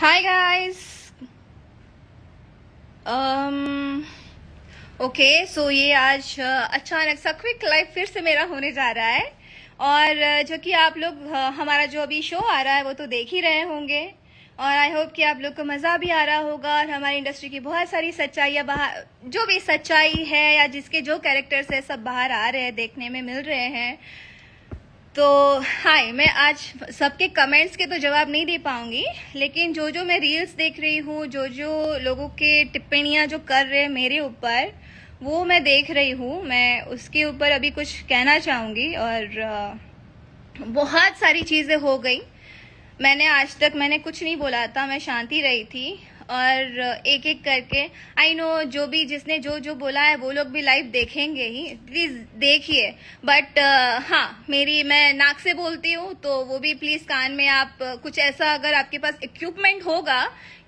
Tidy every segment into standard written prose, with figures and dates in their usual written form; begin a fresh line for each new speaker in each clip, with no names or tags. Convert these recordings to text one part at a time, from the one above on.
Hi guys. Okay so ये आज अचानक सा क्विक लाइव फिर से मेरा होने जा रहा है। और जो कि आप लोग हमारा जो अभी शो आ रहा है वो तो देख ही रहे होंगे। और आई होप कि आप लोग को मज़ा भी आ रहा होगा और हमारी इंडस्ट्री की बहुत सारी सच्चाइयाँ बाहर, जो भी सच्चाई है या जिसके जो कैरेक्टर्स है, सब बाहर आ रहे हैं, देखने में मिल रहे हैं। तो हाय, मैं आज सबके कमेंट्स के तो जवाब नहीं दे पाऊंगी, लेकिन जो जो मैं रील्स देख रही हूँ, जो जो लोगों के टिप्पणियाँ जो कर रहे हैं मेरे ऊपर, वो मैं देख रही हूँ। मैं उसके ऊपर अभी कुछ कहना चाहूँगी। और बहुत सारी चीज़ें हो गई। आज तक मैंने कुछ नहीं बोला था, मैं शांति रही थी। और एक एक करके आई नो जो भी जिसने जो जो बोला है वो लोग भी लाइव देखेंगे ही, प्लीज देखिए। बट हाँ, मैं नाक से बोलती हूँ, तो वो भी प्लीज कान में आप कुछ ऐसा, अगर आपके पास इक्विपमेंट होगा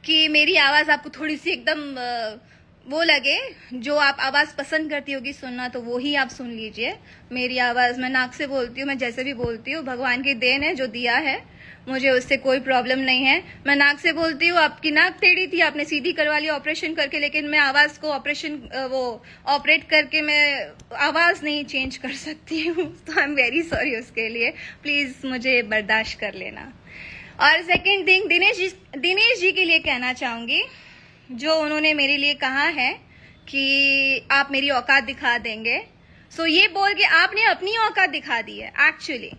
कि मेरी आवाज आपको थोड़ी सी एकदम वो लगे, जो आप आवाज पसंद करती होगी सुनना, तो वो ही आप सुन लीजिए। मेरी आवाज, मैं नाक से बोलती हूँ, मैं जैसे भी बोलती हूँ, भगवान की देन है जो दिया है, मुझे उससे कोई प्रॉब्लम नहीं है। मैं नाक से बोलती हूँ। आपकी नाक टेढ़ी थी, आपने सीधी करवा ली ऑपरेशन करके, लेकिन मैं आवाज को ऑपरेट करके मैं आवाज नहीं चेंज कर सकती हूँ। तो आई एम वेरी सॉरी उसके लिए, प्लीज मुझे बर्दाश्त कर लेना। और सेकेंड थिंग, दिनेश जी के लिए कहना चाहूंगी, जो उन्होंने मेरे लिए कहा है कि आप मेरी औकात दिखा देंगे। सो ये बोल के आपने अपनी औकात दिखा दी है। एक्चुअली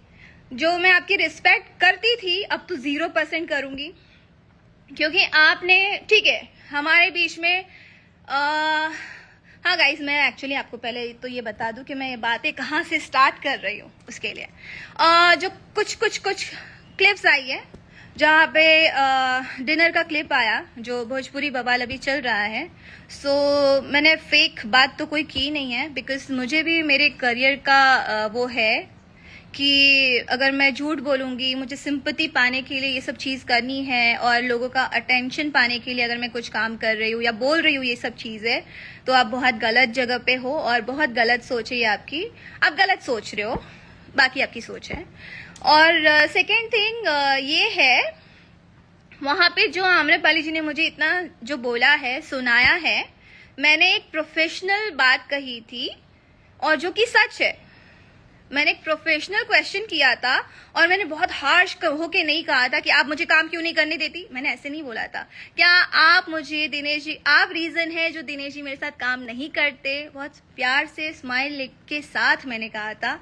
जो मैं आपकी रिस्पेक्ट करती थी, अब तो 0% करूंगी, क्योंकि आपने, ठीक है, हमारे बीच में हाँ गाइस, मैं एक्चुअली आपको पहले तो ये बता दूं कि मैं ये बातें कहाँ से स्टार्ट कर रही हूँ। उसके लिए जो कुछ क्लिप्स आई है, जहाँ पे डिनर का क्लिप आया, जो भोजपुरी बवाल अभी चल रहा है। सो मैंने फेक बात तो कोई की नहीं है, बिकॉज मुझे भी मेरे करियर का वो है कि अगर मैं झूठ बोलूंगी, मुझे सिंपैथी पाने के लिए ये सब चीज़ करनी है, और लोगों का अटेंशन पाने के लिए अगर मैं कुछ काम कर रही हूँ या बोल रही हूँ ये सब चीज़ें, तो आप बहुत गलत जगह पे हो और बहुत गलत सोच है ये आपकी। आप गलत सोच रहे हो, बाकी आपकी सोच है। और सेकेंड थिंग ये है, वहाँ पे जो आम्रपाली जी ने मुझे इतना जो बोला है, सुनाया है, मैंने एक प्रोफेशनल बात कही थी और जो कि सच है। मैंने एक प्रोफेशनल क्वेश्चन किया था और मैंने बहुत हार्श होके नहीं कहा था कि आप मुझे काम क्यों नहीं करने देती। मैंने ऐसे नहीं बोला था। क्या आप मुझे, दिनेश जी, आप रीजन है जो दिनेश जी मेरे साथ काम नहीं करते, बहुत प्यार से स्माइल के साथ मैंने कहा था।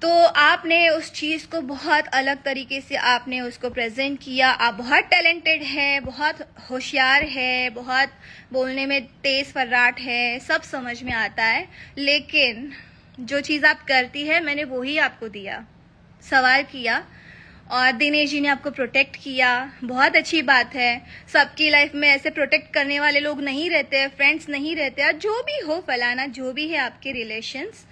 तो आपने उस चीज को बहुत अलग तरीके से आपने उसको प्रेजेंट किया। आप बहुत टैलेंटेड है, बहुत होशियार है, बहुत बोलने में तेज फर्राट है, सब समझ में आता है, लेकिन जो चीज़ आप करती है, मैंने वो ही आपको दिया, सवाल किया, और दिनेश जी ने आपको प्रोटेक्ट किया। बहुत अच्छी बात है। सबकी लाइफ में ऐसे प्रोटेक्ट करने वाले लोग नहीं रहते, फ्रेंड्स नहीं रहते, और जो भी हो, फलाना जो भी है आपके रिलेशंस।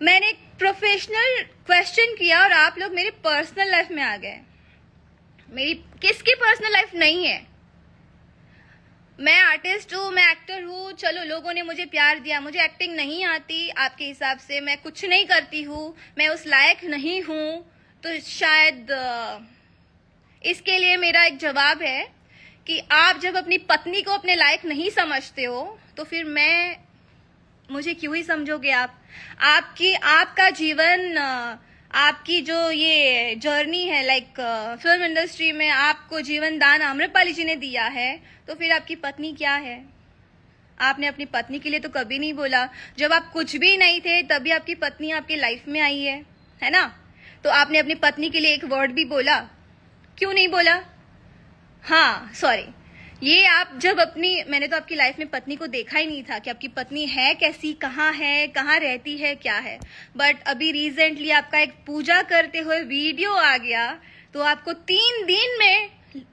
मैंने एक प्रोफेशनल क्वेश्चन किया और आप लोग मेरी पर्सनल लाइफ में आ गए। मेरी किसकी पर्सनल लाइफ नहीं है? मैं आर्टिस्ट हूँ, मैं एक्टर हूँ, चलो लोगों ने मुझे प्यार दिया, मुझे एक्टिंग नहीं आती आपके हिसाब से, मैं कुछ नहीं करती हूँ, मैं उस लायक नहीं हूँ, तो शायद इसके लिए मेरा एक जवाब है कि आप जब अपनी पत्नी को अपने लायक नहीं समझते हो, तो फिर मुझे क्यों ही समझोगे आप? आपका जीवन, आपकी जो ये जर्नी है, लाइक फिल्म इंडस्ट्री में आपको जीवन दान आम्रपाली जी ने दिया है, तो फिर आपकी पत्नी क्या है? आपने अपनी पत्नी के लिए तो कभी नहीं बोला। जब आप कुछ भी नहीं थे तभी आपकी पत्नी आपकी लाइफ में आई है ना? तो आपने अपनी पत्नी के लिए एक वर्ड भी बोला? क्यों नहीं बोला? हाँ सॉरी, ये आप जब मैंने तो आपकी लाइफ में पत्नी को देखा ही नहीं था कि आपकी पत्नी है कैसी, कहाँ है, कहाँ रहती है, क्या है। बट अभी रिसेंटली आपका एक पूजा करते हुए वीडियो आ गया, तो आपको 3 दिन में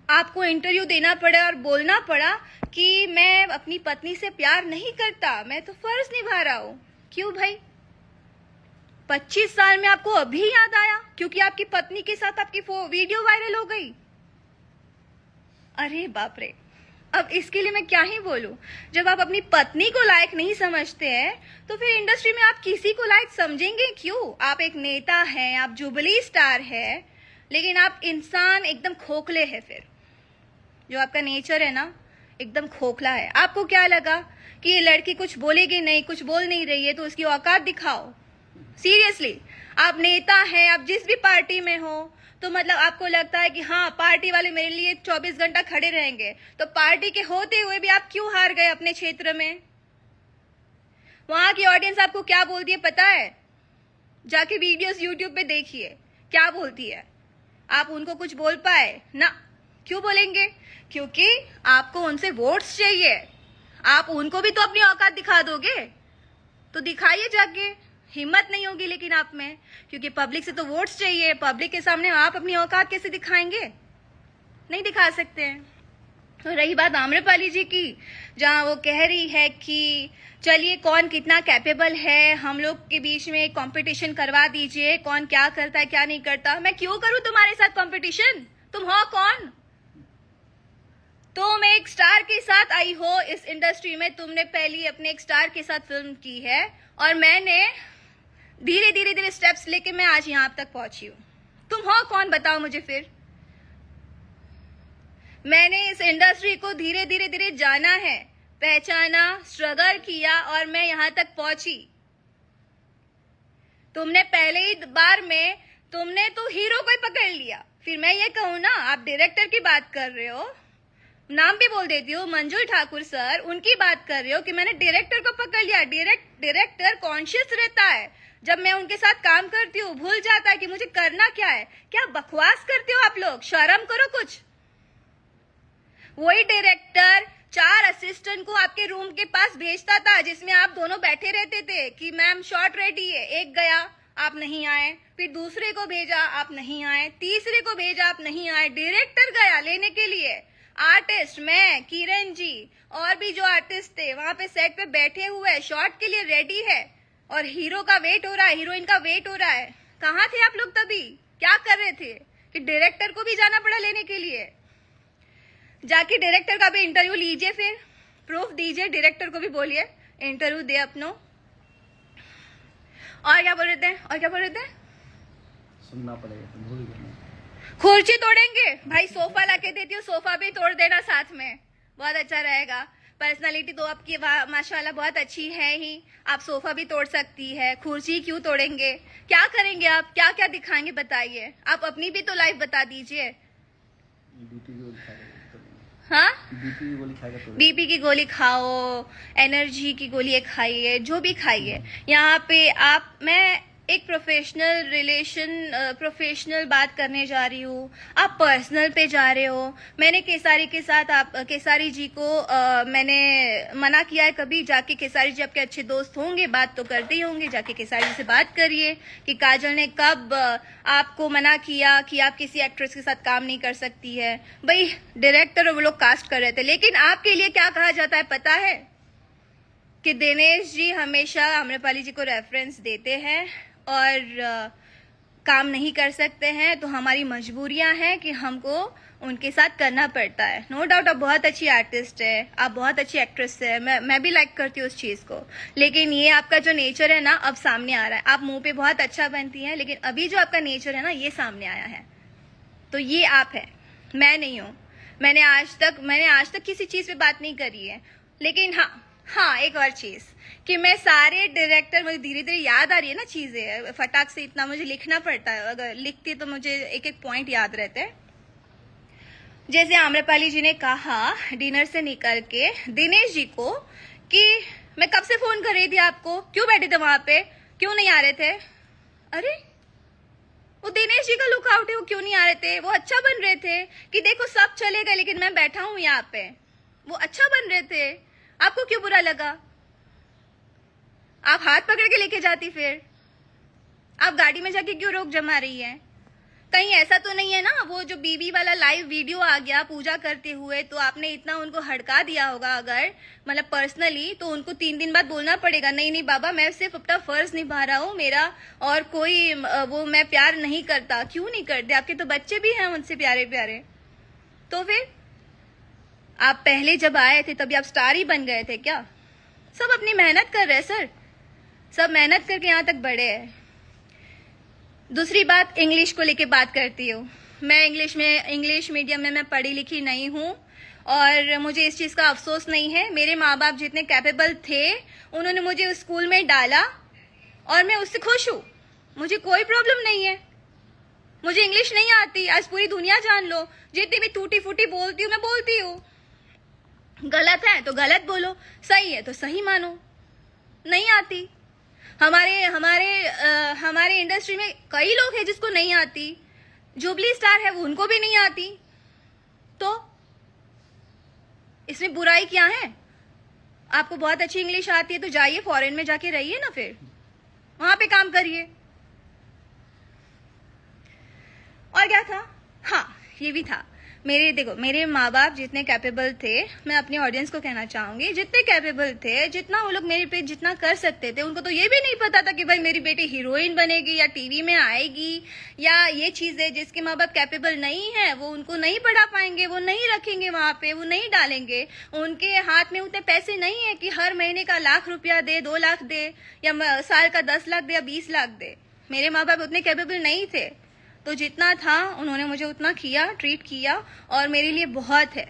आपको इंटरव्यू देना पड़ा और बोलना पड़ा कि मैं अपनी पत्नी से प्यार नहीं करता, मैं तो फर्ज निभा रहा हूँ। क्यों भाई? 25 साल में आपको अभी याद आया क्योंकि आपकी पत्नी के साथ आपकी वीडियो वायरल हो गई? अरे बाप रे, अब इसके लिए मैं क्या ही बोलूं। जब आप अपनी पत्नी को लायक नहीं समझते हैं, तो फिर इंडस्ट्री में आप किसी को लायक समझेंगे क्यों? आप एक नेता हैं, आप जुबली स्टार है, लेकिन आप इंसान एकदम खोखले हैं। फिर जो आपका नेचर है ना एकदम खोखला है। आपको क्या लगा कि ये लड़की कुछ बोलेगी नहीं, कुछ बोल नहीं रही है तो उसकी औकात दिखाओ। सीरियसली, आप नेता हैं, आप जिस भी पार्टी में हो, तो मतलब आपको लगता है कि हाँ पार्टी वाले मेरे लिए 24 घंटा खड़े रहेंगे, तो पार्टी के होते हुए भी आप क्यों हार गए अपने क्षेत्र में? वहां की ऑडियंस आपको क्या बोलती है पता है? जाके वीडियोस यूट्यूब पे देखिए क्या बोलती है। आप उनको कुछ बोल पाए ना? क्यों बोलेंगे? क्योंकि आपको उनसे वोट्स चाहिए। आप उनको भी तो अपनी औकात दिखा दोगे, तो दिखाइए जाके। हिम्मत नहीं होगी लेकिन आप में, क्योंकि पब्लिक से तो वोट्स चाहिए। पब्लिक के सामने आप अपनी औकात कैसे दिखाएंगे? नहीं दिखा सकते हैं। तो रही बात आम्रपाली जी की, जहां वो कह रही है कि चलिए कौन कितना कैपेबल है, हम लोग के बीच में कंपटीशन करवा दीजिए, कौन क्या करता है क्या नहीं करता। मैं क्यों करूं तुम्हारे साथ कंपटीशन? तुम हो कौन? तुम एक स्टार के साथ आई हो इस इंडस्ट्री में, तुमने पहली अपने एक स्टार के साथ फिल्म की है, और मैंने धीरे धीरे धीरे स्टेप्स लेके मैं आज यहां तक पहुंची हूं। तुम हो कौन बताओ मुझे फिर? मैंने इस इंडस्ट्री को धीरे धीरे धीरे जाना है, पहचाना, स्ट्रगल किया और मैं यहां तक पहुंची। तुमने पहले ही बार में तुमने तो हीरो को ही पकड़ लिया। फिर मैं ये कहूं ना, आप डायरेक्टर की बात कर रहे हो, नाम भी बोल देती हूँ, मंजुल ठाकुर सर, उनकी बात कर रहे हो कि मैंने डायरेक्टर को पकड़ लिया। डायरेक्टर कॉन्शियस रहता है, जब मैं उनके साथ काम करती हूँ भूल जाता है कि मुझे करना क्या है। क्या बकवास करते हो आप लोग? शर्म करो कुछ। वही डायरेक्टर 4 असिस्टेंट को आपके रूम के पास भेजता था, जिसमें आप दोनों बैठे रहते थे कि मैम शॉट रेडी है। एक गया, आप नहीं आए, फिर दूसरे को भेजा, आप नहीं आए, तीसरे को भेजा, आप नहीं आए। डायरेक्टर गया लेने के लिए, आर्टिस्ट, मैं, किरण जी और भी जो आर्टिस्ट थे वहां पे सेट पे बैठे हुए, शॉट के लिए रेडी है, और हीरो का वेट हो रहा है, हीरोइन का वेट हो रहा है। कहाँ थे आप लोग तभी? क्या कर रहे थे कि डायरेक्टर को भी जाना पड़ा लेने के लिए? जाके डायरेक्टर का भी इंटरव्यू लीजिए, फिर प्रूफ दीजिए, डायरेक्टर को भी बोलिए इंटरव्यू दे अपनो। और क्या बोल रहे थे?
सुनना पड़ेगा, भूल गए।
कुर्सी तोड़ेंगे भाई, सोफा लाके देती हूँ, सोफा भी तोड़ देना साथ में, बहुत अच्छा रहेगा। पर्सनालिटी तो आपकी माशाल्लाह बहुत अच्छी है ही, आप सोफा भी तोड़ सकती है, कुर्सी क्यों तोड़ेंगे? क्या करेंगे आप? क्या क्या दिखाएंगे बताइए? आप अपनी भी तो लाइफ बता दीजिए। हाँ, बीपी की गोली खाओ, एनर्जी की गोली खाइए, जो भी खाइए। यहाँ पे मैं एक प्रोफेशनल बात करने जा रही हूँ, आप पर्सनल पे जा रहे हो। मैंने केसारी के साथ, आप केसारी जी को मैंने मना किया है कभी? जाके केसारी जी आपके अच्छे दोस्त होंगे, बात तो करते ही होंगे, जाके केसारी जी से बात करिए कि काजल ने कब आपको मना किया कि आप किसी एक्ट्रेस के साथ काम नहीं कर सकती है। भाई डायरेक्टर वो लोग कास्ट कर रहे थे, लेकिन आपके लिए क्या कहा जाता है पता है? कि दिनेश जी हमेशा आम्रपाली जी को रेफरेंस देते हैं और काम नहीं कर सकते हैं, तो हमारी मजबूरियां हैं कि हमको उनके साथ करना पड़ता है। नो डाउट आप बहुत अच्छी आर्टिस्ट है, आप बहुत अच्छी एक्ट्रेस है, मैं भी लाइक करती हूँ उस चीज को, लेकिन ये आपका जो नेचर है ना अब सामने आ रहा है। आप मुंह पे बहुत अच्छा बनती हैं, लेकिन अभी जो आपका नेचर है ना ये सामने आया है। तो ये आप है, मैं नहीं हूँ। मैंने आज तक किसी चीज पे बात नहीं करी है। लेकिन हाँ एक और चीज कि मैं सारे डायरेक्टर, मुझे धीरे धीरे याद आ रही है ना चीजें, फटाक से इतना मुझे लिखना पड़ता है, अगर लिखती तो मुझे एक एक पॉइंट याद रहते हैं। जैसे आम्रपाली जी ने कहा डिनर से निकल के दिनेश जी को कि मैं कब से फोन कर रही थी आपको, क्यों बैठे थे वहां पे, क्यों नहीं आ रहे थे? अरे वो दिनेश जी का लुक आउट है, वो क्यों नहीं आ रहे थे? वो अच्छा बन रहे थे कि देखो सब चले गए लेकिन मैं बैठा हूं यहाँ पे। वो अच्छा बन रहे थे, आपको क्यों बुरा लगा? आप हाथ पकड़ के लेके जाती, फिर आप गाड़ी में जाके क्यों रोक जमा रही है? कहीं ऐसा तो नहीं है ना वो जो बीबी वाला लाइव वीडियो आ गया पूजा करते हुए, तो आपने इतना उनको हड़का दिया होगा अगर मतलब पर्सनली, तो उनको 3 दिन बाद बोलना पड़ेगा नहीं नहीं बाबा मैं सिर्फ अपना फर्ज निभा रहा हूँ, मेरा और कोई वो मैं प्यार नहीं करता। क्यों नहीं करते? आपके तो बच्चे भी हैं उनसे प्यारे प्यारे। तो फिर आप पहले जब आए थे तभी आप स्टार ही बन गए थे क्या? सब अपनी मेहनत कर रहे हैं सर, सब मेहनत करके यहाँ तक बढ़े हैं। दूसरी बात इंग्लिश को लेके बात करती हूँ। मैं इंग्लिश मीडियम में मैं पढ़ी लिखी नहीं हूँ और मुझे इस चीज़ का अफसोस नहीं है। मेरे माँ बाप जितने कैपेबल थे उन्होंने मुझे उस स्कूल में डाला और मैं उससे खुश हूँ, मुझे कोई प्रॉब्लम नहीं है। मुझे इंग्लिश नहीं आती, आज पूरी दुनिया जान लो, जितनी भी टूटी फूटी बोलती हूँ मैं बोलती हूँ। गलत है तो गलत बोलो, सही है तो सही मानो। नहीं आती, हमारे इंडस्ट्री में कई लोग हैं जिसको नहीं आती, जुबली स्टार है वो उनको भी नहीं आती, तो इसमें बुराई क्या है? आपको बहुत अच्छी इंग्लिश आती है तो जाइए फॉरेन में जाके रहिए ना, फिर वहां पे काम करिए। और क्या था, हाँ ये भी था, मेरे माँ बाप जितने कैपेबल थे, मैं अपने ऑडियंस को कहना चाहूंगी, जितने कैपेबल थे, जितना वो लोग मेरे पे जितना कर सकते थे, उनको तो ये भी नहीं पता था कि भाई मेरी बेटी हीरोइन बनेगी या टीवी में आएगी, या ये चीज है जिसके माँ बाप कैपेबल नहीं है वो उनको नहीं पढ़ा पाएंगे, वो नहीं रखेंगे वहां पे, वो नहीं डालेंगे। उनके हाथ में उतने पैसे नहीं है कि हर महीने का 1 लाख रुपया दे, 2 लाख दे, या साल का 10 लाख दे या 20 लाख दे। मेरे माँ बाप उतने कैपेबल नहीं थे, तो जितना था उन्होंने मुझे उतना किया, ट्रीट किया, और मेरे लिए बहुत है।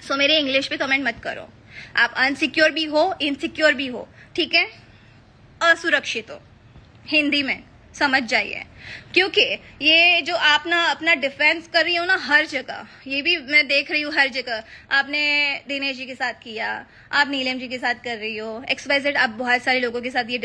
सो मेरे इंग्लिश पे कमेंट मत करो। आप अनसिक्योर भी हो, इनसिक्योर भी हो, ठीक है, असुरक्षित हो, हिंदी में समझ जाइए। क्योंकि ये जो आप ना अपना डिफेंस कर रही हो ना हर जगह, ये भी मैं देख रही हूँ हर जगह, आपने दिनेश जी के साथ किया, आप नीलम जी के साथ कर रही हो, XYZ आप बहुत सारे लोगों के साथ ये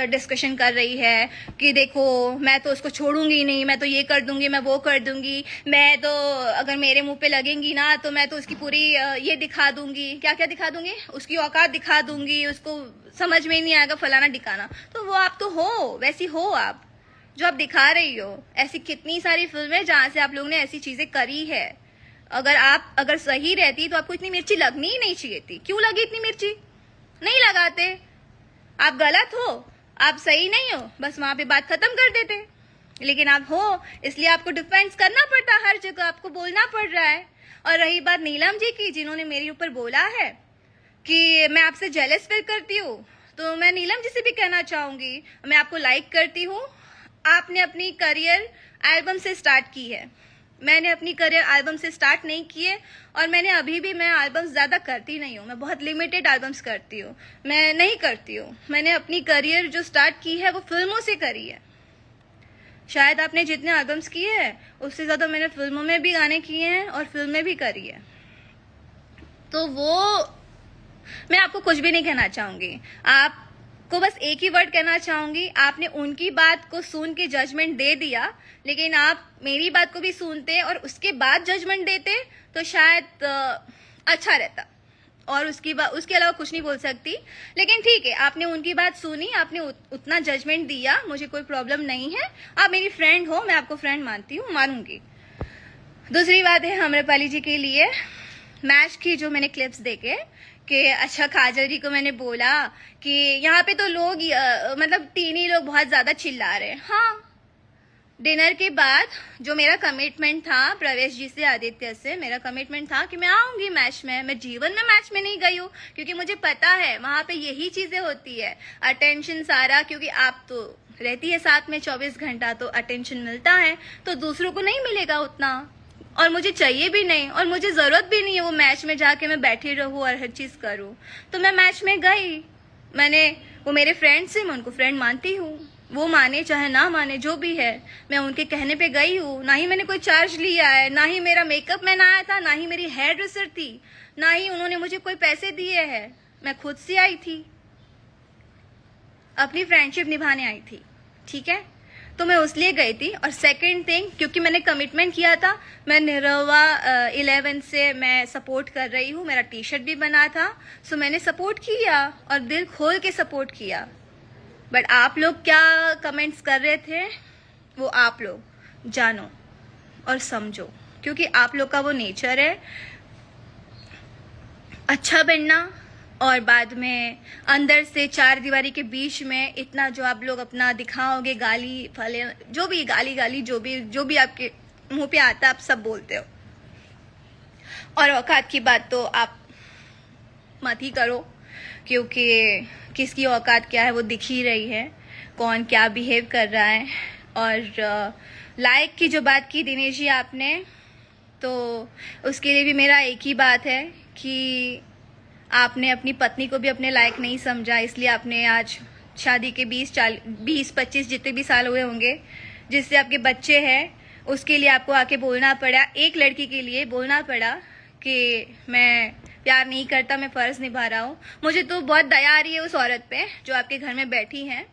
डिस्कशन कर रही है कि देखो मैं तो उसको छोड़ूंगी नहीं, मैं तो ये कर दूंगी, मैं वो कर दूंगी, मैं तो अगर मेरे मुंह पे लगेंगी ना तो मैं तो उसकी पूरी ये दिखा दूंगी, क्या क्या दिखा दूंगी, उसकी औकात दिखा दूंगी, उसको समझ में ही नहीं आएगा फलाना डिकाना। तो वो आप तो हो, वैसी हो आप जो आप दिखा रही हो। ऐसी कितनी सारी फिल्में जहां से आप लोगों ने ऐसी चीजें करी है। अगर सही रहती तो आपको इतनी मिर्ची लगनी ही नहीं चाहिए थी। क्यों लगी इतनी मिर्ची? नहीं लगाते। आप गलत हो, आप सही नहीं हो, बस वहां पे बात खत्म कर देते। लेकिन आप हो, इसलिए आपको डिफेंस करना पड़ता, हर जगह आपको बोलना पड़ रहा है। और रही बात नीलम जी की, जिन्होंने मेरे ऊपर बोला है कि मैं आपसे जेलस फील करती हूँ, तो मैं नीलम जी से भी कहना चाहूंगी, मैं आपको लाइक करती हूँ। आपने अपनी करियर एल्बम से स्टार्ट की है, मैंने अपनी करियर एल्बम से स्टार्ट नहीं की है, और मैंने अभी भी मैं एल्बम्स ज़्यादा करती नहीं हूँ, मैं बहुत लिमिटेड एल्बम्स करती हूँ, मैं नहीं करती हूँ। मैंने अपनी करियर जो स्टार्ट की है वो फिल्मों से करी है। शायद आपने जितने एल्बम्स किए हैं उससे ज़्यादा मैंने फिल्मों में भी गाने किए हैं और फिल्में भी करी है। तो वो मैं आपको कुछ भी नहीं कहना चाहूंगी, आपको बस एक ही वर्ड कहना चाहूंगी, आपने उनकी बात को सुन के जजमेंट दे दिया, लेकिन आप मेरी बात को भी सुनते और उसके बाद जजमेंट देते तो शायद अच्छा रहता। और उसके अलावा कुछ नहीं बोल सकती। लेकिन ठीक है, आपने उनकी बात सुनी, आपने उतना जजमेंट दिया, मुझे कोई प्रॉब्लम नहीं है। आप मेरी फ्रेंड हो, मैं आपको फ्रेंड मानती हूँ, मानूंगी। दूसरी बात है आम्रपाली जी के लिए, मैच की जो मैंने क्लिप्स देखे कि अच्छा काजल जी को मैंने बोला कि यहाँ पे तो लोग मतलब 3 ही लोग बहुत ज्यादा चिल्ला रहे हैं। हाँ, डिनर के बाद जो मेरा कमिटमेंट था प्रवेश जी से, आदित्य से, मेरा कमिटमेंट था कि मैं आऊंगी मैच में। मैं जीवन में मैच में नहीं गई हूँ, क्योंकि मुझे पता है वहां पे यही चीजें होती है, अटेंशन सारा, क्योंकि आप तो रहती है साथ में 24 घंटा, तो अटेंशन मिलता है, तो दूसरों को नहीं मिलेगा उतना, और मुझे चाहिए भी नहीं, और मुझे जरूरत भी नहीं है वो मैच में जाके मैं बैठी रहूं और हर चीज करूं। तो मैं मैच में गई, वो मेरे फ्रेंड से, मैं उनको फ्रेंड मानती हूँ, वो माने चाहे ना माने, जो भी है, मैं उनके कहने पे गई हूँ। ना ही मैंने कोई चार्ज लिया है, ना ही मेरा मेकअप मैन आया था, ना ही मेरी हेयर ड्रेसर थी, ना ही उन्होंने मुझे कोई पैसे दिए हैं। मैं खुद से आई थी, अपनी फ्रेंडशिप निभाने आई थी, ठीक है, तो मैं उसलिए गई थी। और सेकंड थिंग, क्योंकि मैंने कमिटमेंट किया था, मैं निरवा 11 से मैं सपोर्ट कर रही हूँ, मेरा टी-शर्ट भी बना था, सो मैंने सपोर्ट किया और दिल खोल के सपोर्ट किया। बट आप लोग क्या कमेंट्स कर रहे थे वो आप लोग जानो और समझो, क्योंकि आप लोग का वो नेचर है अच्छा बनना, और बाद में अंदर से 4 दीवारी के बीच में इतना जो आप लोग अपना दिखाओगे, गाली फले, जो भी गाली जो भी आपके मुंह पे आता आप सब बोलते हो। और औकात की बात तो आप मत ही करो, क्योंकि किसकी औकात क्या है वो दिख ही रही है, कौन क्या बिहेव कर रहा है। और लाइक की जो बात की दिनेश जी आपने, तो उसके लिए भी मेरा एक ही बात है कि आपने अपनी पत्नी को भी अपने लायक नहीं समझा, इसलिए आपने आज शादी के 20-25 जितने भी साल हुए होंगे, जिससे आपके बच्चे हैं, उसके लिए आपको आके बोलना पड़ा, एक लड़की के लिए बोलना पड़ा कि मैं प्यार नहीं करता, मैं फ़र्ज़ निभा रहा हूँ। मुझे तो बहुत दया आ रही है उस औरत पे जो आपके घर में बैठी हैं,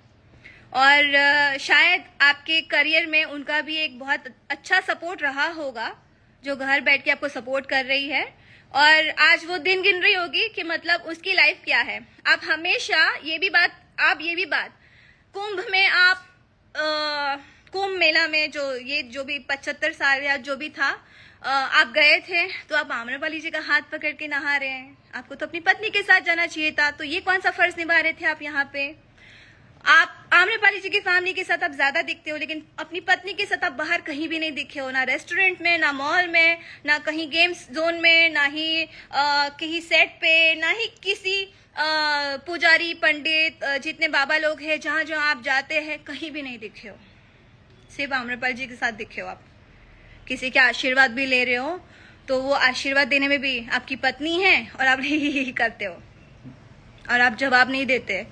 और शायद आपके करियर में उनका भी एक बहुत अच्छा सपोर्ट रहा होगा, जो घर बैठ के आपको सपोर्ट कर रही है, और आज वो दिन गिन रही होगी कि मतलब उसकी लाइफ क्या है। आप हमेशा ये भी बात कुंभ में आप कुंभ मेला में जो भी 75 साल या जो भी था, आप गए थे, तो आप आम्रपाली जी का हाथ पकड़ के नहा रहे हैं। आपको तो अपनी पत्नी के साथ जाना चाहिए था, तो ये कौन सा फर्ज निभा रहे थे आप यहाँ पे? आप आम्रपाली जी की फैमिली के साथ आप ज्यादा दिखते हो, लेकिन अपनी पत्नी के साथ आप बाहर कहीं भी नहीं दिखे हो, ना रेस्टोरेंट में, ना मॉल में, ना कहीं गेम्स जोन में, ना ही कहीं सेट पे, ना ही किसी पुजारी पंडित जितने बाबा लोग हैं जहां जहां आप जाते हैं कहीं भी नहीं दिखे हो। सिर्फ आम्रपाली जी के साथ दिखे हो आप। किसी के आशीर्वाद भी ले रहे हो तो वो आशीर्वाद देने में भी आपकी पत्नी है और आप ही करते हो और आप जवाब नहीं देते।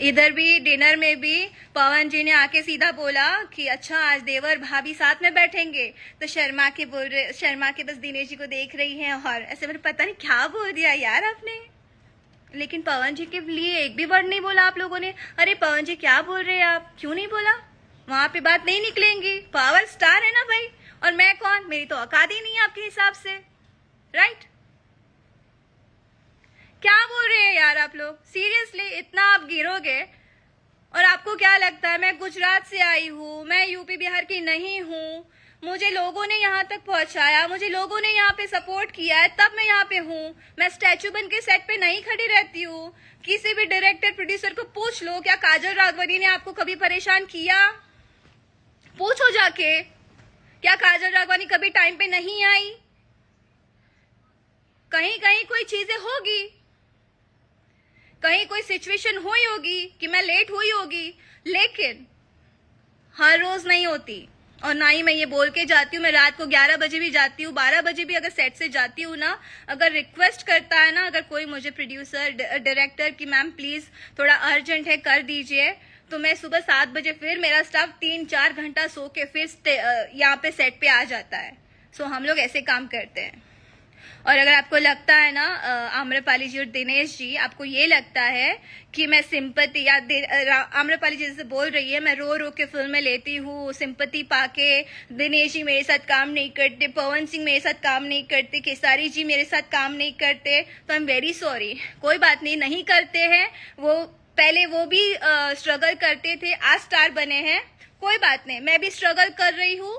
इधर भी डिनर में भी पवन जी ने आके सीधा बोला कि अच्छा आज देवर भाभी साथ में बैठेंगे, तो शर्मा के बस दिनेश जी को देख रही हैं और ऐसे मैंने पता नहीं क्या बोल दिया यार आपने। लेकिन पवन जी के लिए एक भी वर्ड नहीं बोला आप लोगों ने। अरे पवन जी क्या बोल रहे हैं आप, क्यों नहीं बोला? वहां पे बात नहीं निकलेंगी, पावर स्टार है ना भाई, और मैं कौन, मेरी तो औकात ही नहीं है आपके हिसाब से, राइट? क्या बोल रहे हैं यार आप लोग, सीरियसली इतना आप गिरोगे? और आपको क्या लगता है मैं गुजरात से आई हूँ, मैं यूपी बिहार की नहीं हूँ, मुझे लोगों ने यहाँ तक पहुंचाया, मुझे लोगों ने यहाँ पे सपोर्ट किया है, तब मैं यहाँ पे हूँ। मैं स्टैचू बन के सेट पे नहीं खड़ी रहती हूँ। किसी भी डायरेक्टर प्रोड्यूसर को पूछ लो, क्या काजल राघवनी ने आपको कभी परेशान किया? पूछो जाके, क्या काजल राघवानी कभी टाइम पे नहीं आई? कहीं कहीं कोई चीजें होगी, कहीं कोई सिचुएशन हुई होगी कि मैं लेट हुई होगी, लेकिन हर रोज नहीं होती। और ना ही मैं ये बोल के जाती हूँ, मैं रात को 11 बजे भी जाती हूँ, 12 बजे भी अगर सेट से जाती हूँ ना, अगर रिक्वेस्ट करता है ना, अगर कोई मुझे प्रोड्यूसर डायरेक्टर कि मैम प्लीज थोड़ा अर्जेंट है कर दीजिए, तो मैं सुबह 7 बजे फिर मेरा स्टाफ 3-4 घंटा सो के फिर यहाँ पे सेट पे आ जाता है। सो हम लोग ऐसे काम करते हैं। और अगर आपको लगता है ना आम्रपाली जी और दिनेश जी, आपको ये लगता है कि मैं सिंपति या आम्रपाली जी जैसे बोल रही है मैं रो रो के फिल्में लेती हूँ सिंपति पाके, दिनेश जी मेरे साथ काम नहीं करते, पवन सिंह मेरे साथ काम नहीं करते, खेसारी जी मेरे साथ काम नहीं करते, तो आई एम वेरी सॉरी। कोई बात नहीं करते हैं, वो पहले वो भी स्ट्रगल करते थे, आज स्टार बने हैं, कोई बात नहीं, मैं भी स्ट्रगल कर रही हूँ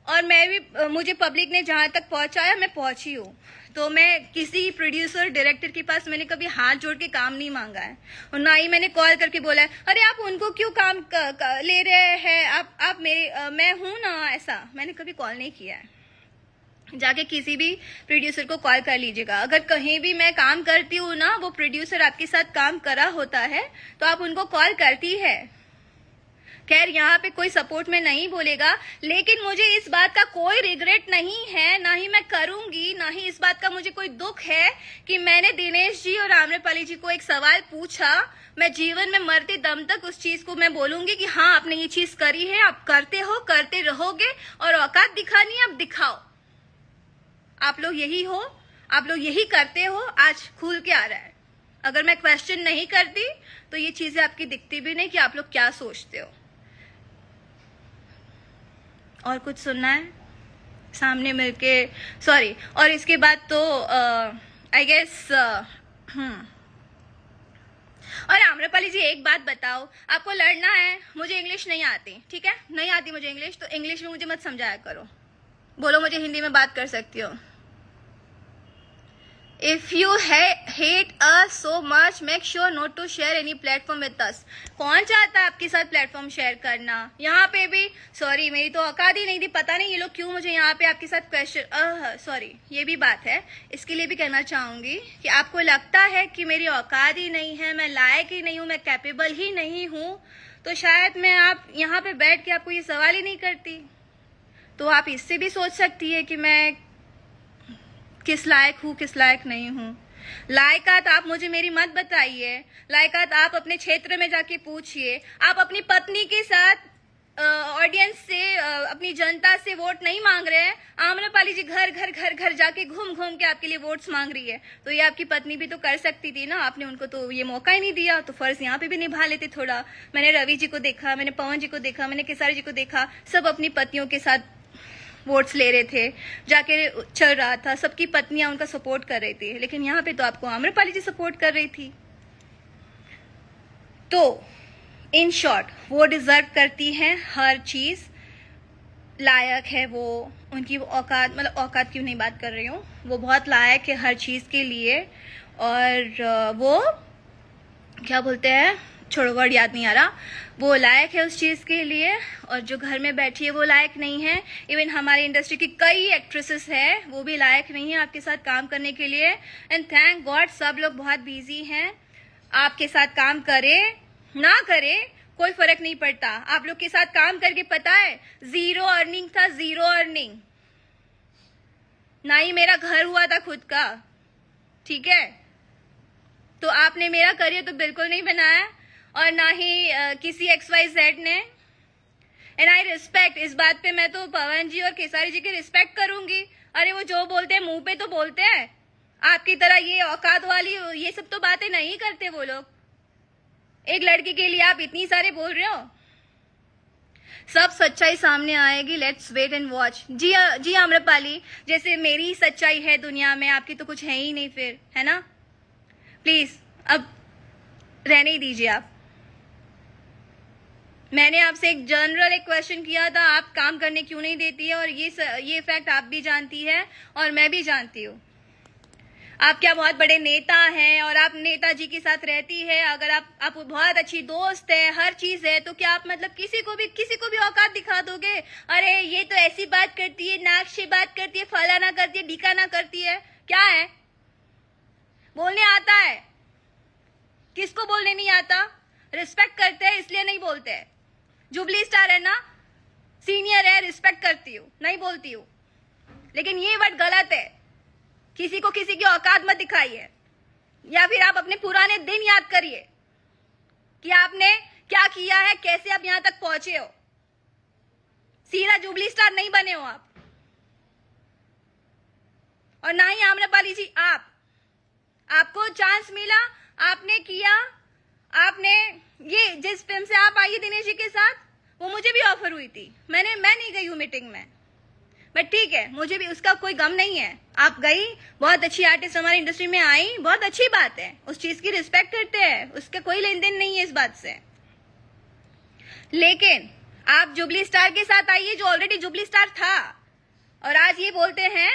और मैं भी मुझे पब्लिक ने जहां तक पहुंचाया मैं पहुंची हूँ। तो मैं किसी प्रोड्यूसर डायरेक्टर के पास मैंने कभी हाथ जोड़ के काम नहीं मांगा है, और ना ही मैंने कॉल करके बोला है अरे आप उनको क्यों काम ले रहे हैं, आप मेरे मैं हूं ना, ऐसा मैंने कभी कॉल नहीं किया है। जाके किसी भी प्रोड्यूसर को कॉल कर लीजिएगा, अगर कहीं भी मैं काम करती हूँ ना, वो प्रोड्यूसर आपके साथ काम करा होता है तो आप उनको कॉल करती है। खैर यहाँ पे कोई सपोर्ट में नहीं बोलेगा, लेकिन मुझे इस बात का कोई रिग्रेट नहीं है, ना ही मैं करूंगी, ना ही इस बात का मुझे कोई दुख है कि मैंने दिनेश जी और आम्रपाली जी को एक सवाल पूछा। मैं जीवन में मरते दम तक उस चीज को मैं बोलूंगी कि हाँ आपने ये चीज करी है, आप करते हो, करते रहोगे, और औकात दिखानी है अब दिखाओ। आप लोग यही हो, आप लोग यही करते हो, आज खुल के आ रहा है। अगर मैं क्वेश्चन नहीं करती तो ये चीजें आपकी दिखती भी नहीं कि आप लोग क्या सोचते हो। और कुछ सुनना है सामने मिलके, सॉरी। और इसके बाद तो आई गेस और आम्रपाली जी एक बात बताओ, आपको लड़ना है, मुझे इंग्लिश नहीं आती, ठीक है, नहीं आती मुझे इंग्लिश, तो इंग्लिश में मुझे मत समझाया करो, बोलो मुझे हिंदी में बात कर सकती हो। If you hate us so much, make sure not to share any platform with us. कौन चाहता है आपके साथ प्लेटफॉर्म शेयर करना? यहाँ पे भी सॉरी, मेरी तो औकात ही नहीं थी, पता नहीं ये लोग क्यों मुझे यहाँ पे आपके साथ क्वेश्चन, सॉरी ये भी बात है, इसके लिए भी कहना चाहूंगी कि आपको लगता है कि मेरी औकात ही नहीं है, मैं लायक ही नहीं हूँ, मैं कैपेबल ही नहीं हूँ, तो शायद मैं आप यहाँ पे बैठ के आपको ये सवाल ही नहीं करती। तो आप इससे भी सोच सकती है कि मैं किस लायक हूँ, किस लायक नहीं हूँ। लायकात आप मुझे मेरी मत बताइए, लायकात आप अपने क्षेत्र में जाके पूछिए। आप अपनी पत्नी के साथ ऑडियंस से, अपनी जनता से वोट नहीं मांग रहे हैं। आम्रपाली जी घर घर घर घर जाके घूम घूम के आपके लिए वोट्स मांग रही है। तो ये आपकी पत्नी भी तो कर सकती थी ना, आपने उनको तो ये मौका ही नहीं दिया। तो फर्ज यहाँ पे भी निभा लेते थोड़ा। मैंने रवि जी को देखा, मैंने पवन जी को देखा, मैंने केसारी जी को देखा, सब अपनी पत्नियों के साथ वोट्स ले रहे थे, जाके चल रहा था, सबकी पत्नियां उनका सपोर्ट कर रही थी। लेकिन यहाँ पे तो आपको आम्रपाली जी सपोर्ट कर रही थी। तो इन शॉर्ट वो डिजर्व करती हैं हर चीज, लायक है वो, उनकी औकात, मतलब औकात क्यों नहीं बात कर रही हूँ, वो बहुत लायक है हर चीज के लिए। और वो क्या बोलते हैं, छोड़ो वर्ड याद नहीं आ रहा, वो लायक है उस चीज के लिए। और जो घर में बैठी है वो लायक नहीं है। इवन हमारी इंडस्ट्री की कई एक्ट्रेसेस है, वो भी लायक नहीं है आपके साथ काम करने के लिए। एंड थैंक गॉड सब लोग बहुत बिजी हैं, आपके साथ काम करे ना करे कोई फर्क नहीं पड़ता। आप लोग के साथ काम करके पता है 0 अर्निंग था, 0 अर्निंग। ना ही मेरा घर हुआ था खुद का, ठीक है। तो आपने मेरा करियर तो बिल्कुल नहीं बनाया, और ना ही किसी XYZ ने। एंड आई रिस्पेक्ट, इस बात पे मैं तो पवन जी और केसारी जी की रिस्पेक्ट करूंगी। अरे वो जो बोलते हैं मुंह पे तो बोलते हैं, आपकी तरह ये औकात वाली ये सब तो बातें नहीं करते वो लोग। एक लड़की के लिए आप इतनी सारे बोल रहे हो, सब सच्चाई सामने आएगी। Let's wait and watch. जी आम्रपाली, जैसे मेरी सच्चाई है दुनिया में, आपकी तो कुछ है ही नहीं फिर, है ना। प्लीज अब रहने ही दीजिए आप। मैंने आपसे एक जनरल एक क्वेश्चन किया था, आप काम करने क्यों नहीं देती है, और ये फैक्ट आप भी जानती है और मैं भी जानती हूँ। आप क्या बहुत बड़े नेता हैं और आप नेताजी के साथ रहती है, अगर आप बहुत अच्छी दोस्त है, हर चीज है, तो क्या आप मतलब किसी को भी औकात दिखा दोगे। अरे ये तो ऐसी बात करती है, नाक से बात करती है, फलाना करती है, ढिकाना करती है, क्या है, बोलने आता है। किसको बोलने नहीं आता, रिस्पेक्ट करते हैं इसलिए नहीं बोलते हैं। जुबली स्टार है ना, सीनियर है, रिस्पेक्ट करती हूँ, नहीं बोलती हूँ। लेकिन ये वर्ड गलत है, किसी को किसी की औकात मत दिखाइए। या फिर आप अपने पुराने दिन याद करिए कि आपने क्या किया है, कैसे आप यहां तक पहुंचे हो। सीधा जुबली स्टार नहीं बने हो आप, और ना ही आम्रपाली जी आपको चांस मिला, आपने किया। आपने ये जिस फिल्म से आप आई दिनेश जी के साथ, वो मुझे भी ऑफर हुई थी, मैं नहीं गई हूँ मीटिंग में, बट ठीक है, मुझे भी उसका कोई गम नहीं है। आप गई, बहुत अच्छी आर्टिस्ट हमारी इंडस्ट्री में आई, बहुत अच्छी बात है, उस चीज की रिस्पेक्ट करते हैं, उसका कोई लेन देन नहीं है इस बात से। लेकिन आप जुबली स्टार के साथ आइए जो ऑलरेडी जुबली स्टार था, और आज ये बोलते हैं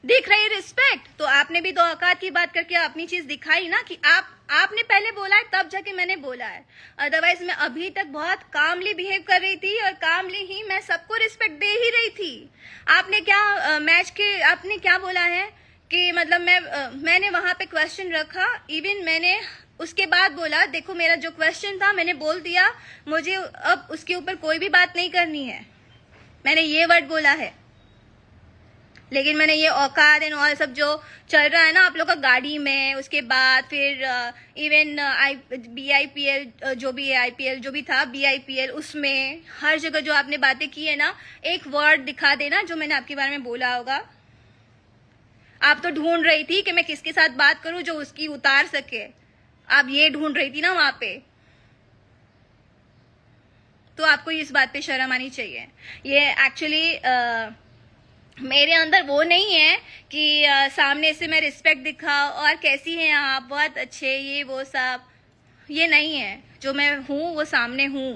दिख रही रिस्पेक्ट। तो आपने भी तो औकात की बात करके अपनी चीज दिखाई ना, कि आपने पहले बोला है तब जाके मैंने बोला है। अदरवाइज मैं अभी तक बहुत कामली बिहेव कर रही थी, और कामली ही मैं सबको रिस्पेक्ट दे ही रही थी। आपने क्या आपने क्या बोला है कि मतलब मैंने वहां पे क्वेश्चन रखा, इवन मैंने उसके बाद बोला देखो मेरा जो क्वेश्चन था मैंने बोल दिया, मुझे अब उसके ऊपर कोई भी बात नहीं करनी है, मैंने ये वर्ड बोला है। लेकिन मैंने ये औकात एंड और सब जो चल रहा है ना आप लोग का गाड़ी में, उसके बाद फिर इवन BIPL जो भी है, IPL जो भी था, BIPL, उसमें हर जगह जो आपने बातें की है ना, एक वर्ड दिखा देना जो मैंने आपके बारे में बोला होगा। आप तो ढूंढ रही थी कि मैं किसके साथ बात करूं जो उसकी उतार सके, आप ये ढूंढ रही थी ना वहां पे। तो आपको इस बात पे शर्म आनी चाहिए। ये एक्चुअली मेरे अंदर वो नहीं है कि सामने से मैं रिस्पेक्ट दिखाऊं और कैसी हैं आप, बहुत अच्छे, ये वो सब, ये नहीं है। जो मैं हूँ वो सामने हूँ,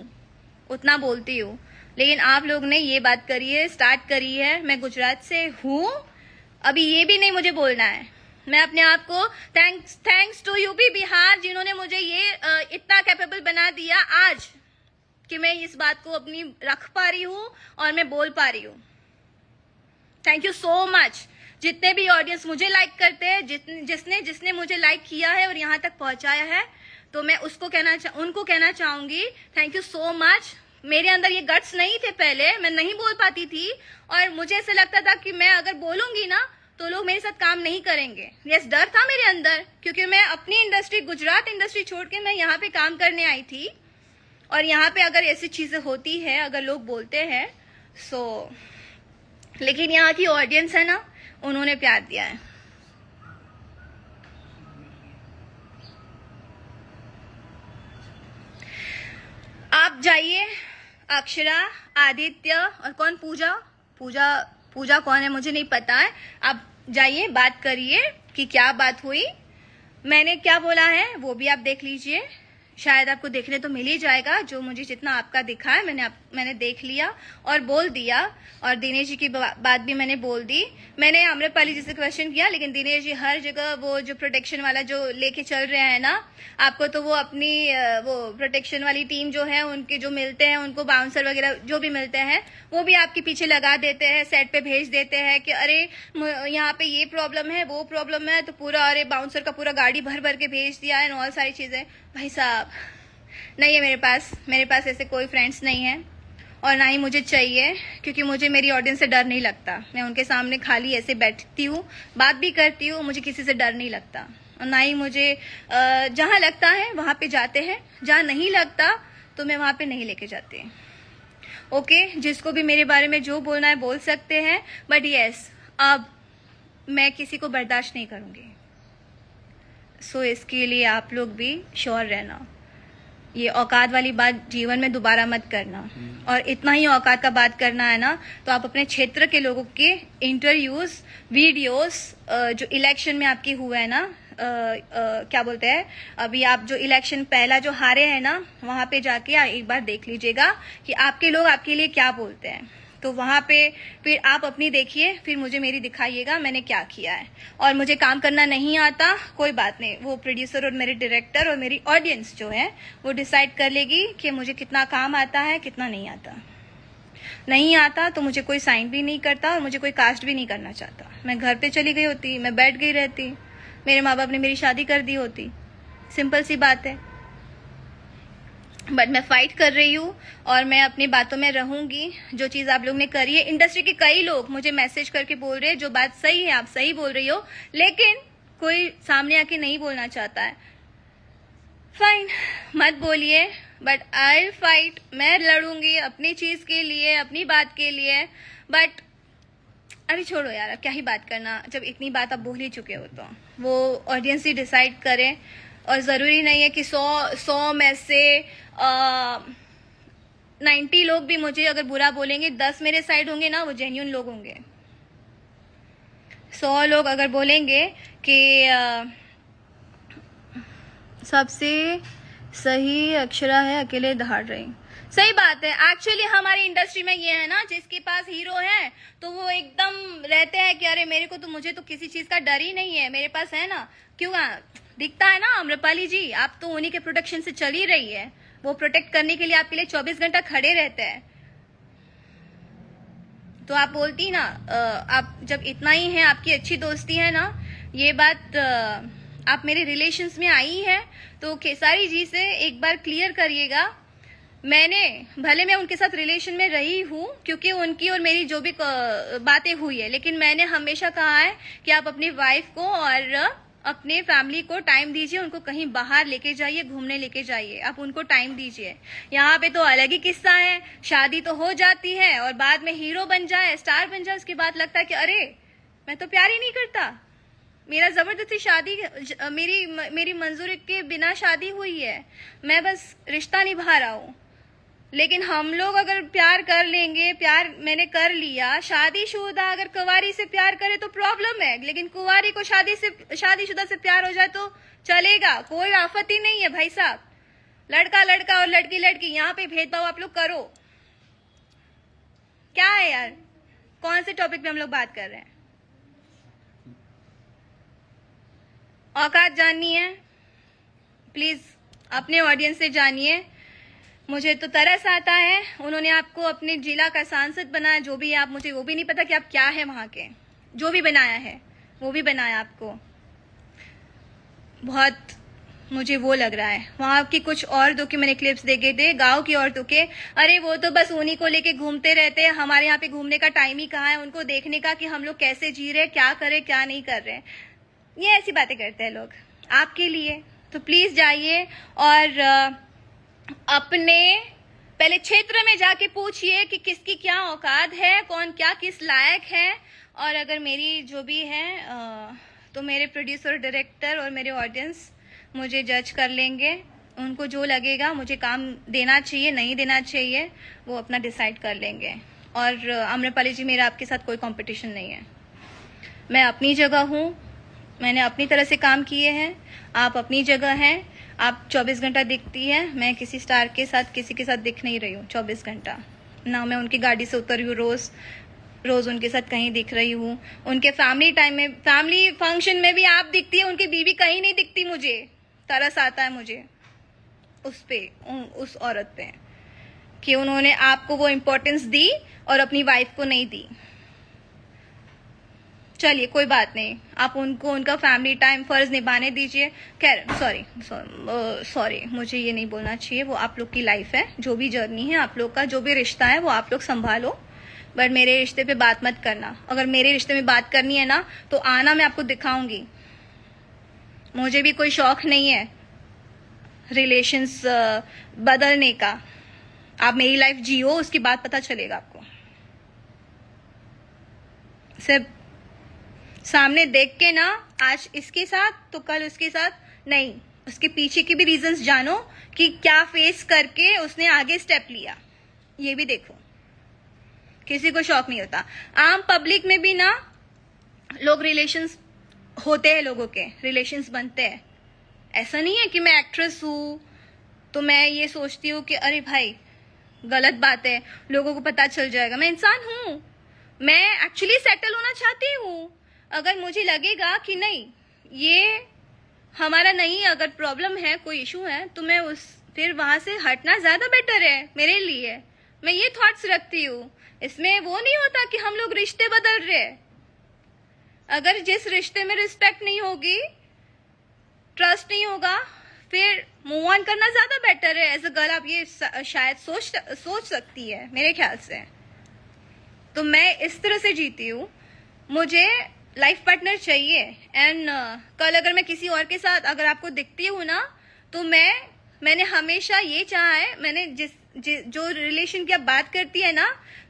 उतना बोलती हूँ। लेकिन आप लोग ने ये बात करी है, स्टार्ट करी है। मैं गुजरात से हूँ, अभी ये भी नहीं मुझे बोलना है। मैं अपने आप को थैंक्स टू यूपी बिहार जिन्होंने मुझे ये इतना कैपेबल बना दिया आज कि मैं इस बात को अपनी रख पा रही हूँ और मैं बोल पा रही हूँ। Thank you so much. जितने भी ऑडियंस मुझे लाइक करते हैं, जिसने मुझे लाइक किया है और यहाँ तक पहुंचाया है, तो मैं उनको कहना चाहूंगी थैंक यू सो मच। मेरे अंदर ये गट्स नहीं थे, पहले मैं नहीं बोल पाती थी और मुझे ऐसा लगता था कि मैं अगर बोलूंगी ना तो लोग मेरे साथ काम नहीं करेंगे। यस, डर था मेरे अंदर, क्योंकि मैं अपनी इंडस्ट्री, गुजरात इंडस्ट्री छोड़ के मैं यहाँ पे काम करने आई थी और यहाँ पे अगर ऐसी चीजें होती है, अगर लोग बोलते हैं लेकिन यहाँ की ऑडियंस है ना, उन्होंने प्यार दिया है। आप जाइए, अक्षरा, आदित्य और कौन, पूजा कौन है मुझे नहीं पता है। आप जाइए, बात करिए कि क्या बात हुई, मैंने क्या बोला है वो भी आप देख लीजिए। शायद आपको देखने तो मिल ही जाएगा। जो मुझे जितना आपका दिखा है मैंने देख लिया और बोल दिया, और दिनेश जी की बात भी मैंने बोल दी। मैंने आम्रपाली जी से क्वेश्चन किया, लेकिन दिनेश जी हर जगह वो जो प्रोटेक्शन वाला जो लेके चल रहे हैं ना आपको, तो वो अपनी वो प्रोटेक्शन वाली टीम जो है उनके जो मिलते हैं, उनको बाउंसर वगैरह जो भी मिलते हैं वो भी आपके पीछे लगा देते हैं, सेट पे भेज देते हैं कि अरे यहाँ पे ये प्रॉब्लम है, वो प्रॉब्लम है, तो पूरा अरे बाउंसर का पूरा गाड़ी भर भर के भेज दिया है और सारी चीजें। भाई साहब नहीं है मेरे पास ऐसे कोई फ्रेंड्स नहीं है और ना ही मुझे चाहिए, क्योंकि मुझे मेरी ऑडियंस से डर नहीं लगता। मैं उनके सामने खाली ऐसे बैठती हूँ, बात भी करती हूँ, मुझे किसी से डर नहीं लगता। और ना ही मुझे जहाँ लगता है वहां पे जाते हैं, जहाँ नहीं लगता तो मैं वहां पे नहीं लेके जाती। ओके, जिसको भी मेरे बारे में जो बोलना है बोल सकते हैं, बट यस अब मैं किसी को बर्दाश्त नहीं करूंगी। सो इसके लिए आप लोग भी श्योर रहना, ये औकात वाली बात जीवन में दोबारा मत करना। और इतना ही औकात का बात करना है ना तो आप अपने क्षेत्र के लोगों के इंटरव्यूज, वीडियोस, जो इलेक्शन में आपकी हुआ है ना, क्या बोलते हैं, अभी आप जो इलेक्शन पहला जो हारे हैं ना, वहां पे जाके एक बार देख लीजिएगा कि आपके लोग आपके लिए क्या बोलते हैं। तो वहां पे फिर आप अपनी देखिए, फिर मुझे मेरी दिखाइएगा मैंने क्या किया है। और मुझे काम करना नहीं आता, कोई बात नहीं, वो प्रोड्यूसर और मेरे डायरेक्टर और मेरी ऑडियंस जो है वो डिसाइड कर लेगी कि मुझे कितना काम आता है, कितना नहीं आता। नहीं आता तो मुझे कोई साइन भी नहीं करता और मुझे कोई कास्ट भी नहीं करना चाहता। मैं घर पे चली गई होती, मैं बैठ गई रहती, मेरे माँ बाप ने मेरी शादी कर दी होती, सिंपल सी बात है। बट मैं फाइट कर रही हूँ और मैं अपनी बातों में रहूंगी। जो चीज आप लोग ने करी है, इंडस्ट्री के कई लोग मुझे मैसेज करके बोल रहे हैं जो बात सही है, आप सही बोल रही हो, लेकिन कोई सामने आके नहीं बोलना चाहता है। फाइन, मत बोलिए, बट आई फाइट, मैं लड़ूंगी अपनी चीज के लिए, अपनी बात के लिए। बट अरे छोड़ो यार, अब क्या ही बात करना, जब इतनी बात आप बोल ही चुके हो तो वो ऑडियंस ही डिसाइड करे। और जरूरी नहीं है कि 100 में से 90 लोग भी मुझे अगर बुरा बोलेंगे, 10 मेरे साइड होंगे ना, वो जेन्युइन लोग होंगे। 100 लोग अगर बोलेंगे कि सबसे सही अक्षरा है, अकेले दहाड़ रही, सही बात है। एक्चुअली हमारी इंडस्ट्री में ये है ना, जिसके पास हीरो है तो वो एकदम रहते हैं कि अरे मेरे को तो, मुझे तो किसी चीज का डर ही नहीं है, मेरे पास है ना। क्यों दिखता है ना आम्रपाली जी, आप तो उन्हीं के प्रोटेक्शन से चल ही रही है, वो प्रोटेक्ट करने के लिए आपके लिए 24 घंटा खड़े रहते हैं। तो आप बोलती ना, आप जब इतना ही है, आपकी अच्छी दोस्ती है ना, ये बात आप मेरे रिलेशंस में आई है तो खेसारी जी से एक बार क्लियर करिएगा। भले मैं उनके साथ रिलेशन में रही हूँ क्योंकि उनकी और मेरी जो भी बातें हुई है, लेकिन मैंने हमेशा कहा है कि आप अपनी वाइफ को और अपने फैमिली को टाइम दीजिए, उनको कहीं बाहर लेके जाइए, घूमने लेके जाइए, आप उनको टाइम दीजिए। यहाँ पे तो अलग ही किस्सा है, शादी तो हो जाती है और बाद में हीरो बन जाए, स्टार बन जाए, उसके बाद लगता है कि अरे मैं तो प्यार ही नहीं करता, मेरा जबरदस्ती शादी, मेरी मंजूरी के बिना शादी हुई है, मैं बस रिश्ता निभा रहा हूँ। लेकिन हम लोग अगर प्यार कर लेंगे, प्यार मैंने कर लिया, शादीशुदा अगर कुंवारी से प्यार करे तो प्रॉब्लम है, लेकिन कुंवारी को शादीशुदा से प्यार हो जाए तो चलेगा, कोई आफत ही नहीं है भाई साहब। लड़का लड़का और लड़की लड़की, यहाँ पे भेदभाव आप लोग करो क्या है यार? कौन से टॉपिक पे हम लोग बात कर रहे हैं? औकात जाननी है, प्लीज अपने ऑडियंस से जानिए। मुझे तो तरस आता है, उन्होंने आपको अपने जिला का सांसद बनाया, जो भी आप, मुझे वो भी नहीं पता कि आप क्या है वहां के, जो भी बनाया है वो भी बनाया आपको। बहुत मुझे वो लग रहा है। वहां की कुछ औरतों की मैंने क्लिप्स देखे थे, गांव की औरतों के, अरे वो तो बस उन्हीं को लेके घूमते रहते हैं, हमारे यहाँ पे घूमने का टाइम ही कहाँ है उनको देखने का कि हम लोग कैसे जी रहे, क्या कर रहे क्या नहीं कर रहे। ये ऐसी बातें करते हैं लोग आपके लिए। तो प्लीज जाइए और अपने पहले क्षेत्र में जाके पूछिए कि किसकी क्या औकात है, कौन क्या किस लायक है। और अगर मेरी जो भी है तो मेरे प्रोड्यूसर, डायरेक्टर और मेरे ऑडियंस मुझे जज कर लेंगे। उनको जो लगेगा मुझे काम देना चाहिए नहीं देना चाहिए वो अपना डिसाइड कर लेंगे। और आम्रपाली जी, मेरा आपके साथ कोई कंपटीशन नहीं है। मैं अपनी जगह हूँ, मैंने अपनी तरह से काम किए हैं, आप अपनी जगह हैं। आप 24 घंटा दिखती है, मैं किसी स्टार के साथ किसी के साथ दिख नहीं रही हूँ 24 घंटा। ना मैं उनकी गाड़ी से उतर रही हूँ रोज उनके साथ कहीं दिख रही हूँ। उनके फैमिली टाइम में, फैमिली फंक्शन में भी आप दिखती है, उनकी बीवी कहीं नहीं दिखती। मुझे तरस आता है मुझे उस औरत पे कि उन्होंने आपको वो इम्पोर्टेंस दी और अपनी वाइफ को नहीं दी। चलिए कोई बात नहीं, आप उनको उनका फैमिली टाइम फर्ज निभाने दीजिए। खैर सॉरी, मुझे ये नहीं बोलना चाहिए। वो आप लोग की लाइफ है, जो भी जर्नी है आप लोग का, जो भी रिश्ता है वो आप लोग संभालो, बट मेरे रिश्ते पे बात मत करना। अगर मेरे रिश्ते में बात करनी है ना तो आना, मैं आपको दिखाऊंगी। मुझे भी कोई शौक नहीं है रिलेशंस बदलने का। आप मेरी लाइफ जियो, उसकी बात पता चलेगा आपको। सिर्फ सामने देख के ना, आज इसके साथ तो कल उसके साथ नहीं, उसके पीछे की भी रीजंस जानो कि क्या फेस करके उसने आगे स्टेप लिया, ये भी देखो। किसी को शौक नहीं होता। आम पब्लिक में भी ना लोग रिलेशंस होते हैं, लोगों के रिलेशंस बनते हैं। ऐसा नहीं है कि मैं एक्ट्रेस हूं तो मैं ये सोचती हूँ कि अरे भाई गलत बात है, लोगों को पता चल जाएगा। मैं इंसान हूं, मैं एक्चुअली सेटल होना चाहती हूँ। अगर मुझे लगेगा कि नहीं ये हमारा नहीं, अगर प्रॉब्लम है, कोई इशू है, तो मैं फिर वहां से हटना ज्यादा बेटर है मेरे लिए। मैं ये थॉट्स रखती हूँ। इसमें वो नहीं होता कि हम लोग रिश्ते बदल रहे हैं। अगर जिस रिश्ते में रिस्पेक्ट नहीं होगी, ट्रस्ट नहीं होगा, फिर मूव ऑन करना ज्यादा बेटर है। एज अ गर्ल आप ये शायद सोच सकती है मेरे ख्याल से। तो मैं इस तरह से जीती हूँ। मुझे लाइफ पार्टनर चाहिए एंड कल अगर मैं किसी और के साथ अगर आपको दिखती हूँ ना, तो मैंने हमेशा ये चाहा है। मैंने जो रिलेशन की आप बात करती है ना,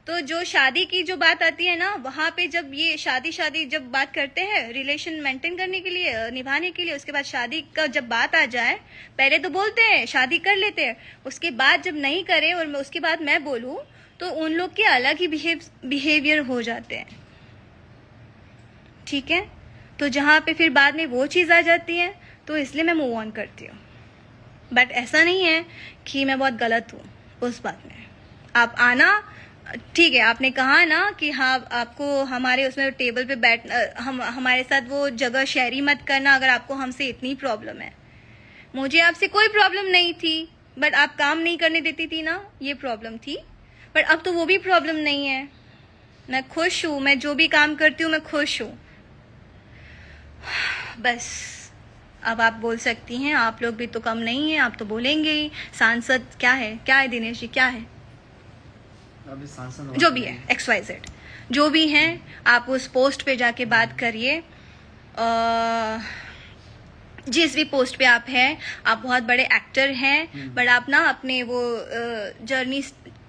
तो जो शादी की जो बात आती है ना, वहां पे जब ये शादी जब बात करते हैं रिलेशन मेंटेन करने के लिए, निभाने के लिए, उसके बाद शादी का जब बात आ जाए, पहले तो बोलते हैं शादी कर लेते हैं, उसके बाद जब नहीं करे और उसके बाद मैं बोलूं तो उन लोग के अलग ही बिहेवियर हो जाते हैं। ठीक है, तो जहां पे फिर बाद में वो चीज आ जाती है, तो इसलिए मैं मूव ऑन करती हूँ। बट ऐसा नहीं है कि मैं बहुत गलत हूँ उस बात में। आप आना, ठीक है, आपने कहा ना कि हाँ आपको हमारे उसमें टेबल पे हमारे साथ वो जगह शेयर ही मत करना अगर आपको हमसे इतनी प्रॉब्लम है। मुझे आपसे कोई प्रॉब्लम नहीं थी, बट आप काम नहीं करने देती थी ना, ये प्रॉब्लम थी। बट अब तो वो भी प्रॉब्लम नहीं है। मैं खुश हूँ, मैं जो भी काम करती हूँ मैं खुश हूँ। बस अब आप बोल सकती हैं, आप लोग भी तो कम नहीं है, आप तो बोलेंगे ही। सांसद क्या है दिनेश जी, क्या है?
अभी सांसद
जो भी है, XYZ जो भी हैं, आप उस पोस्ट पे जाके बात करिए। जिस भी पोस्ट पे आप हैं, आप बहुत बड़े एक्टर हैं, बट आप ना अपने वो जर्नी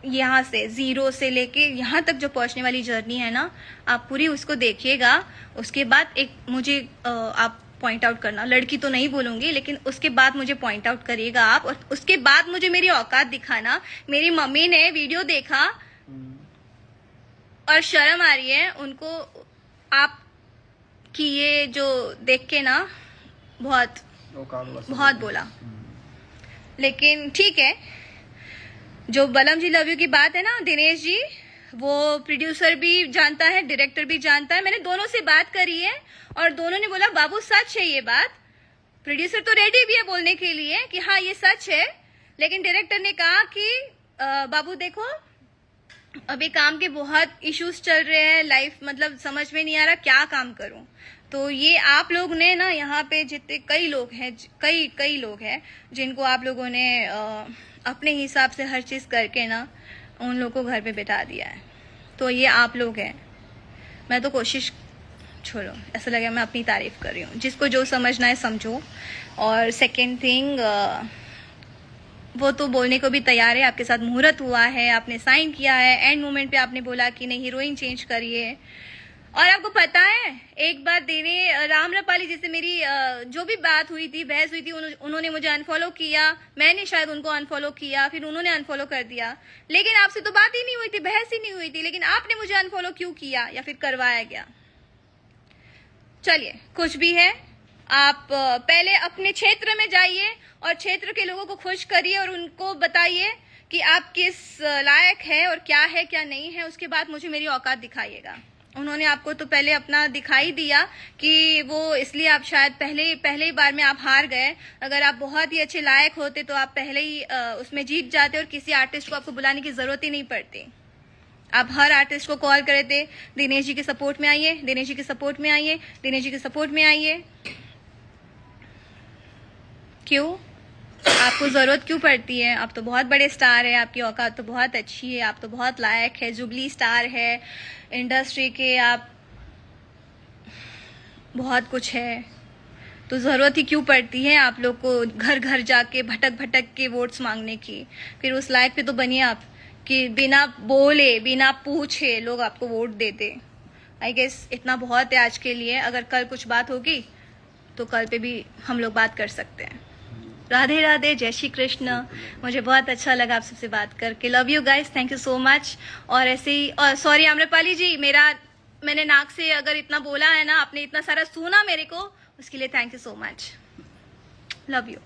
यहाँ से जीरो से लेके यहाँ तक जो पहुंचने वाली जर्नी है ना, आप पूरी उसको देखिएगा। उसके बाद एक मुझे आप पॉइंट आउट करना, लड़की तो नहीं बोलूंगी, लेकिन उसके बाद मुझे पॉइंट आउट करिएगा आप, और उसके बाद मुझे मेरी औकात दिखाना। मेरी मम्मी ने वीडियो देखा और शर्म आ रही है उनको आप कि ये जो देख के ना बहुत बोला। लेकिन ठीक है, जो बलम जी लव यू की बात है ना दिनेश जी, वो प्रोड्यूसर भी जानता है, डायरेक्टर भी जानता है। मैंने दोनों से बात करी है और दोनों ने बोला बाबू सच है ये बात। प्रोड्यूसर तो रेडी भी है बोलने के लिए कि हाँ ये सच है, लेकिन डायरेक्टर ने कहा कि बाबू देखो अभी काम के बहुत इश्यूज चल रहे हैं, लाइफ मतलब समझ में नहीं आ रहा क्या काम करूं। तो ये आप लोग ने ना यहाँ पे जितने कई लोग हैं, कई लोग हैं जिनको आप लोगों ने अपने हिसाब से हर चीज करके ना उन लोगों को घर पे बिठा दिया है। तो ये आप लोग हैं। मैं तो कोशिश छोड़ो, ऐसा लगे मैं अपनी तारीफ कर रही हूँ। जिसको जो समझना है समझो। और सेकेंड थिंग, वो तो बोलने को भी तैयार है, आपके साथ मुहूर्त हुआ है, आपने साइन किया है, एंड मोमेंट पे आपने बोला कि नहीं हीरोइन चेंज करिए। और आपको पता है एक बार देने रामरपाली जी से मेरी जो भी बात हुई थी, बहस हुई थी, उन्होंने मुझे अनफॉलो किया, मैंने शायद उनको अनफॉलो किया, फिर उन्होंने अनफॉलो कर दिया। लेकिन आपसे तो बात ही नहीं हुई थी, बहस ही नहीं हुई थी, लेकिन आपने मुझे अनफॉलो क्यों किया या फिर करवाया गया? चलिए कुछ भी है, आप पहले अपने क्षेत्र में जाइए और क्षेत्र के लोगों को खुश करिए और उनको बताइए कि आप किस लायक है और क्या है क्या नहीं है। उसके बाद मुझे मेरी औकात दिखाइएगा। उन्होंने आपको तो पहले अपना दिखाई दिया कि वो इसलिए आप शायद पहले ही बार में आप हार गए। अगर आप बहुत ही अच्छे लायक होते तो आप पहले ही उसमें जीत जाते और किसी आर्टिस्ट को आपको बुलाने की जरूरत ही नहीं पड़ती। आप हर आर्टिस्ट को कॉल करे थे, दिनेश जी के सपोर्ट में आइए, दिनेश जी के सपोर्ट में आइए, दिनेश जी के सपोर्ट में आइए। क्यों? आपको जरूरत क्यों पड़ती है? आप तो बहुत बड़े स्टार है, आपकी औकात तो बहुत अच्छी है, आप तो बहुत लायक है, जुबली स्टार है इंडस्ट्री के, आप बहुत कुछ है। तो जरूरत ही क्यों पड़ती है आप लोग को घर घर जाके भटक के वोट्स मांगने की? फिर उस लायक पे तो बनिए आप कि बिना बोले बिना पूछे लोग आपको वोट देते। आई गेस इतना बहुत है आज के लिए। अगर कल कुछ बात होगी तो कल पे भी हम लोग बात कर सकते हैं। राधे राधे, जय श्री कृष्ण। मुझे बहुत अच्छा लगा आप सबसे बात करके। Love you guys, thank you so much. और ऐसे ही सॉरी आम्रपाली जी, मैंने नाक से अगर इतना बोला है ना, आपने इतना सारा सुना मेरे को, उसके लिए thank you so much. Love you.